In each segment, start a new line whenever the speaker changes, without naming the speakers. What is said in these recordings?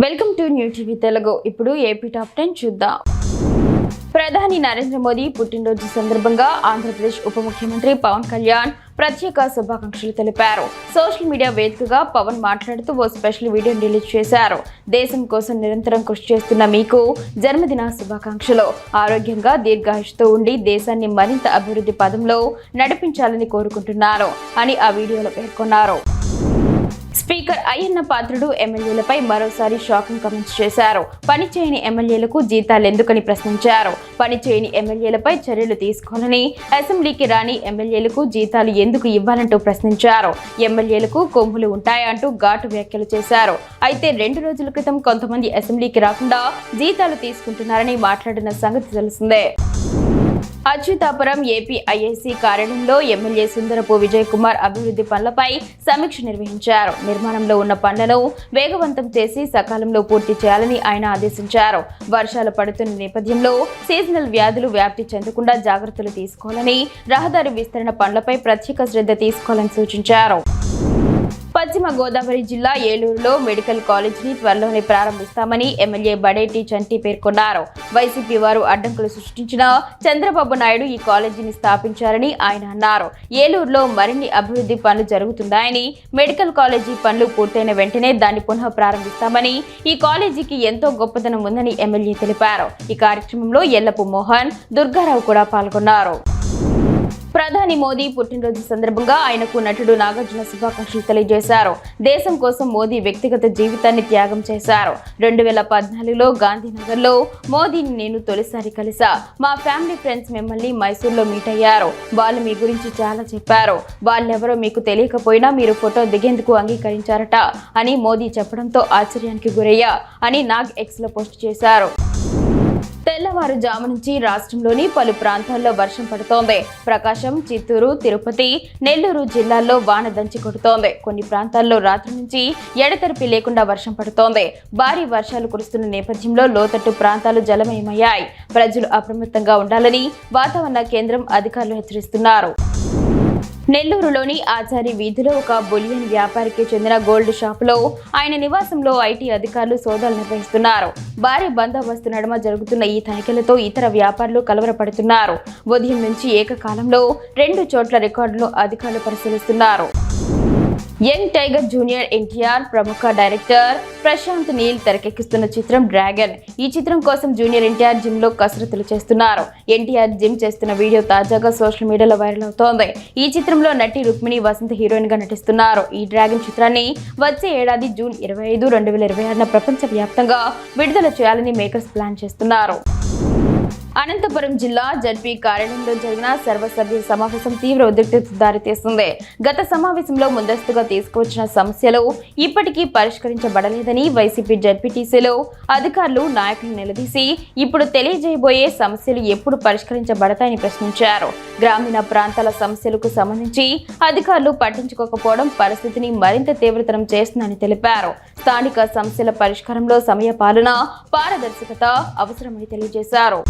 Welcome to new TV Telugu. ఇప్పుడు AP top 10 చూద్దాం. ప్రధాని నరేంద్ర మోదీ పుట్టినరోజు సందర్భంగా ఆంధ్రప్రదేశ్ ఉప ముఖ్యమంత్రి పవన్ కళ్యాణ్ ప్రత్యేక శుభాకాంక్షలు తెలిపారు. సోషల్ మీడియా వేదికగా పవన్ మాట్లాడుతూ ఓ స్పెషల్ వీడియోని రిలీజ్ చేశారు. దేశం కోసం నిరంతరం కృషి చేస్తున్న మీకు జన్మదిన శుభాకాంక్షలు. ఆరోగ్యంగా దీర్ఘాయుష్తో ఉండి దేశాన్ని మరింత అభివృద్ధి పదంలో నడిపించాలని కోరుకుంటున్నారు అని ఆ వీడియోలో పేర్కొన్నారు. స్పీకర్ అయ్యన్న పాత్రుడు ఎమ్మెల్యేలపై మరోసారి షాకింగ్ కామెంట్స్ చేశారు. పనిచేయని ఎమ్మెల్యేలకు జీతాలు ఎందుకని ప్రశ్నించారు. పనిచేయని ఎమ్మెల్యేలపై చర్యలు తీసుకోవాలని, అసెంబ్లీకి రాని ఎమ్మెల్యేలకు జీతాలు ఎందుకు ఇవ్వాలంటూ ప్రశ్నించారు. ఎమ్మెల్యేలకు కొమ్ములు ఉంటాయంటూ ఘాటు వ్యాఖ్యలు చేశారు. అయితే 2 రోజుల క్రితం కొంతమంది అసెంబ్లీకి రాకుండా జీతాలు తీసుకుంటున్నారని మాట్లాడిన సంగతి తెలిసిందే. అచ్యుతాపురం ఏపీఐఐసి కార్యాలయంలో ఎమ్మెల్యే సుందరపు విజయ్ కుమార్ అభివృద్ధి పనులపై సమీక్ష నిర్వహించారు. నిర్మాణంలో ఉన్న పనులను వేగవంతం చేసి సకాలంలో పూర్తి చేయాలని ఆయన ఆదేశించారు. వర్షాలు పడుతున్న నేపథ్యంలో సీజనల్ వ్యాధులు వ్యాప్తి చెందకుండా జాగ్రత్తలు తీసుకోవాలని, రహదారి విస్తరణ పనులపై ప్రత్యేక శ్రద్ధ తీసుకోవాలని సూచించారు. పశ్చిమ గోదావరి జిల్లా ఏలూరులో మెడికల్ కాలేజీని త్వరలోనే ప్రారంభిస్తామని ఎమ్మెల్యే బడేటి చంటి పేర్కొన్నారు. వైసీపీ వారు అడ్డంకులు సృష్టించిన చంద్రబాబు నాయుడు ఈ కాలేజీని స్థాపించారని ఆయన అన్నారు. ఏలూరులో మరిన్ని అభివృద్ధి పనులు జరుగుతున్నాయని, మెడికల్ కాలేజీ పనులు పూర్తయిన వెంటనే దాన్ని పునః ప్రారంభిస్తామని, ఈ కాలేజీకి ఎంతో గొప్పతనం ఉందని ఎమ్మెల్యే తెలిపారు. ఈ కార్యక్రమంలో ఎల్లపు మోహన్, దుర్గారావు కూడా పాల్గొన్నారు. ప్రధాని మోదీ పుట్టినరోజు సందర్భంగా ఆయనకు నటుడు నాగార్జున శుభాకాంక్షలు తెలియజేశారు. దేశం కోసం మోదీ వ్యక్తిగత జీవితాన్ని త్యాగం చేశారు. 2014లో గాంధీనగర్లో మోదీని నేను తొలిసారి కలిసా. మా ఫ్యామిలీ ఫ్రెండ్స్ మిమ్మల్ని మైసూర్లో మీట్ అయ్యారు. వాళ్ళు మీ గురించి చాలా చెప్పారు. వాళ్ళెవరో మీకు తెలియకపోయినా మీరు ఫోటో దిగేందుకు అంగీకరించారట అని మోదీ చెప్పడంతో ఆశ్చర్యానికి గురయ్యా అని నాగ్ ఎక్స్లో పోస్ట్ చేశారు. తెల్లవారుజాము నుంచి రాష్ట్రంలోని పలు ప్రాంతాల్లో వర్షం పడుతోంది. ప్రకాశం, చిత్తూరు, తిరుపతి, నెల్లూరు జిల్లాల్లో వాన దంచి కొడుతోంది. కొన్ని ప్రాంతాల్లో రాత్రి నుంచి ఎడతెరిపి లేకుండా వర్షం పడుతోంది. భారీ వర్షాలు కురుస్తున్న నేపథ్యంలో లోతట్టు ప్రాంతాలు జలమయమయ్యాయి. ప్రజలు అప్రమత్తంగా ఉండాలని వాతావరణ కేంద్రం అధికారులు హెచ్చరిస్తున్నారు. నెల్లూరులోని ఆచారి వీధిలో ఒక బులియన్ వ్యాపారికి చెందిన గోల్డ్ షాపులో ఆయన నివాసంలో ఐటీ అధికారులు సోదాలు నిర్వహిస్తున్నారు. భారీ బందోబస్తు నడుమ జరుగుతున్న ఈ తనిఖీలతో ఇతర వ్యాపారులు కలవరపడుతున్నారు. ఉదయం నుంచి ఏకకాలంలో 2 చోట్ల రికార్డులను అధికారులు పరిశీలిస్తున్నారు. యంగ్ టైగర్ జూనియర్ ఎన్టీఆర్ ప్రముఖ డైరెక్టర్ ప్రశాంత్ నీల్ తెరకెక్కిస్తున్న చిత్రం డ్రాగన్. ఈ చిత్రం కోసం జూనియర్ ఎన్టీఆర్ జిమ్ లో కసరత్తులు చేస్తున్నారు. ఎన్టీఆర్ జిమ్ చేస్తున్న వీడియో తాజాగా సోషల్ మీడియాలో వైరల్ అవుతోంది. ఈ చిత్రంలో నటి రుక్మిణి వసంత్ హీరోయిన్ గా నటిస్తున్నారు. ఈ డ్రాగన్ చిత్రాన్ని వచ్చే ఏడాది జూన్ 25, 2026 ప్రపంచ వ్యాప్తంగా విడుదల చేయాలని మేకర్స్ ప్లాన్ చేస్తున్నారు. అనంతపురం జిల్లా జడ్పీ కార్యాలయంలో జరిగిన సర్వసభ్య సమావేశం తీవ్ర ఉద్రిక్తతకు దారితీస్తుంది. గత సమావేశంలో ముందస్తుగా తీసుకువచ్చిన సమస్యలు ఇప్పటికీ పరిష్కరించబడలేదని వైసీపీ జడ్పీటీసీలో అధికారులు నాయకులు నిలదీసి ఇప్పుడు తెలియజేయబోయే సమస్యలు ఎప్పుడు పరిష్కరించబడతాయని ప్రశ్నించారు. గ్రామీణ ప్రాంతాల సమస్యలకు సంబంధించి అధికారులు పట్టించుకోకపోవడం పరిస్థితిని మరింత తీవ్రతరం చేస్తుందని తెలిపారు. స్థానిక సమస్యల పరిష్కారంలో సమయపాలన, పారదర్శకత అవసరమని తెలియజేశారు.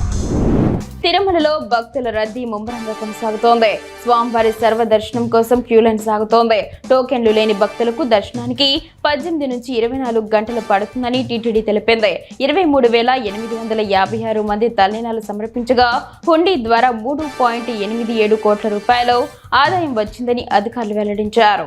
తిరుమలలో భక్తుల రద్దీ ముమ్మరంగా కొనసాగుతోంది. స్వామివారి సర్వ దర్శనం కోసం క్యూలైన్ సాగుతోంది. టోకెన్లు లేని భక్తులకు దర్శనానికి 18 నుంచి 24 గంటలు పడుతుందని టీటీడీ తెలిపింది. 23,856 మంది తల్లినాలు సమర్పించగా హుండీ ద్వారా 3.87 కోట్ల రూపాయలు ఆదాయం వచ్చిందని అధికారులు వెల్లడించారు.